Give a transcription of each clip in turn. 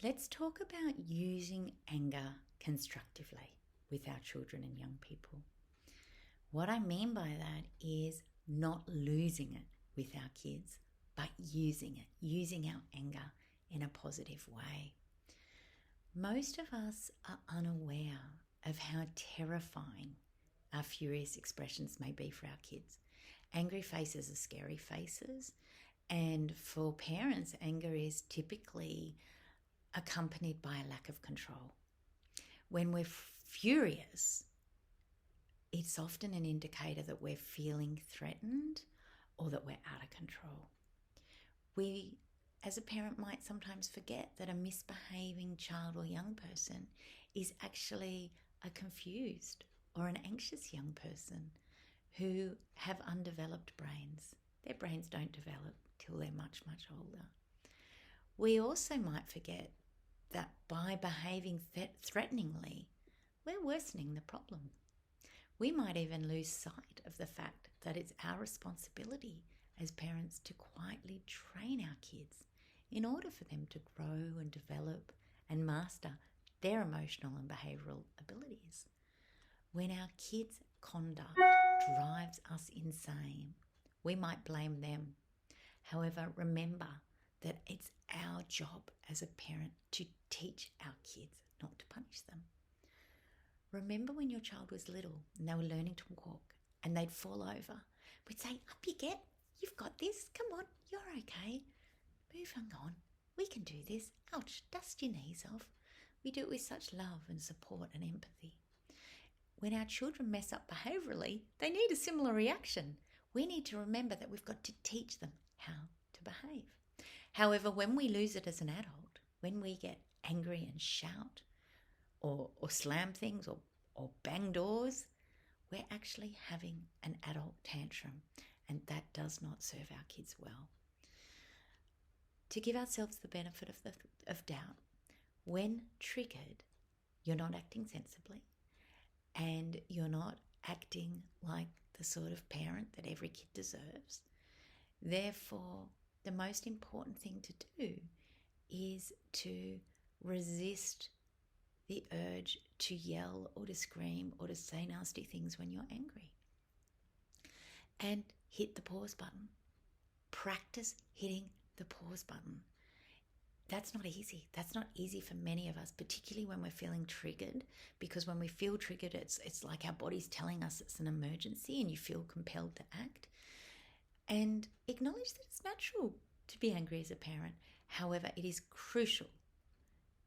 Let's talk about using anger constructively with our children and young people. What I mean by that is not losing it with our kids, but using it, using our anger in a positive way. Most of us are unaware of how terrifying our furious expressions may be for our kids. Angry faces are scary faces, and for parents, anger is typically accompanied by a lack of control. When we're furious, it's often an indicator that we're feeling threatened or that we're out of control. We, as a parent, might sometimes forget that a misbehaving child or young person is actually a confused or an anxious young person who have undeveloped brains. Their brains don't develop till they're much, much older. We also might forget that by behaving threateningly, we're worsening the problem. We might even lose sight of the fact that it's our responsibility as parents to quietly train our kids in order for them to grow and develop and master their emotional and behavioural abilities. When our kids' conduct drives us insane, we might blame them. However, remember that it's our job as a parent to teach our kids, not to punish them. Remember when your child was little and they were learning to walk and they'd fall over? We'd say, up you get, you've got this, come on, you're okay. Move on, we can do this. Ouch, dust your knees off. We do it with such love and support and empathy. When our children mess up behaviourally, they need a similar reaction. We need to remember that we've got to teach them how to behave. However, when we lose it as an adult, when we get angry and shout or slam things or bang doors, we're actually having an adult tantrum, and that does not serve our kids well. To give ourselves the benefit of doubt, when triggered, you're not acting sensibly and you're not acting like the sort of parent that every kid deserves. Therefore, the most important thing to do is to resist the urge to yell or to scream or to say nasty things when you're angry. And hit the pause button. Practice hitting the pause button. That's not easy. That's not easy for many of us, particularly when we're feeling triggered, because when we feel triggered, it's like our body's telling us it's an emergency and you feel compelled to act. And acknowledge that it's natural to be angry as a parent. However, it is crucial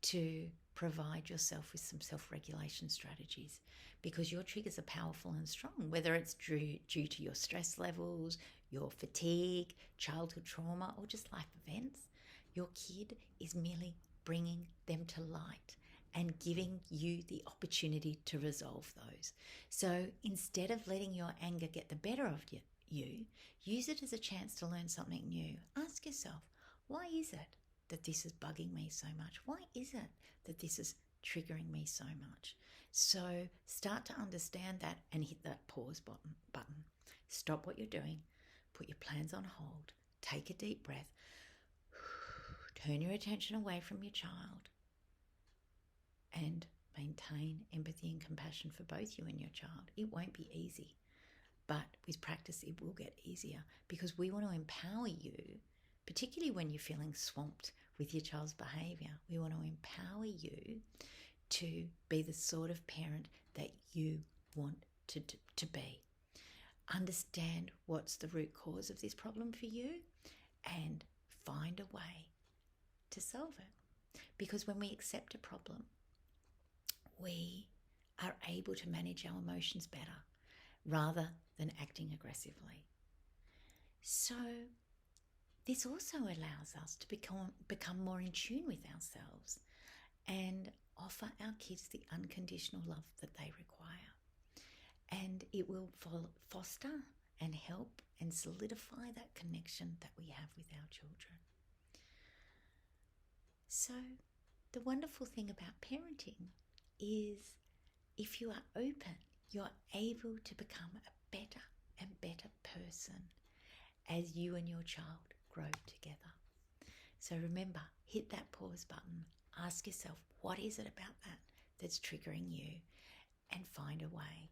to provide yourself with some self-regulation strategies, because your triggers are powerful and strong, whether it's due to your stress levels, your fatigue, childhood trauma, or just life events. Your kid is merely bringing them to light and giving you the opportunity to resolve those. So instead of letting your anger get the better of you, use it as a chance to learn something new. Ask yourself, why is it that this is bugging me so much? Why is it that this is triggering me so much? So start to understand that and hit that pause button. Stop what you're doing, put your plans on hold, take a deep breath, turn your attention away from your child, and maintain empathy and compassion for both you and your child. It won't be easy, but with practice it will get easier, because we want to empower you, particularly when you're feeling swamped with your child's behaviour. We want to empower you to be the sort of parent that you want to be. Understand what's the root cause of this problem for you and find a way to solve it. Because when we accept a problem, we are able to manage our emotions better rather than acting aggressively. So this also allows us to become more in tune with ourselves and offer our kids the unconditional love that they require. And it will foster and help and solidify that connection that we have with our children. So the wonderful thing about parenting is if you are open, you're able to become a better and better person as you and your child grow together. So remember, hit that pause button, Ask yourself, what is it about that that's triggering you? And find a way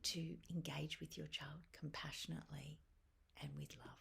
to engage with your child compassionately and with love.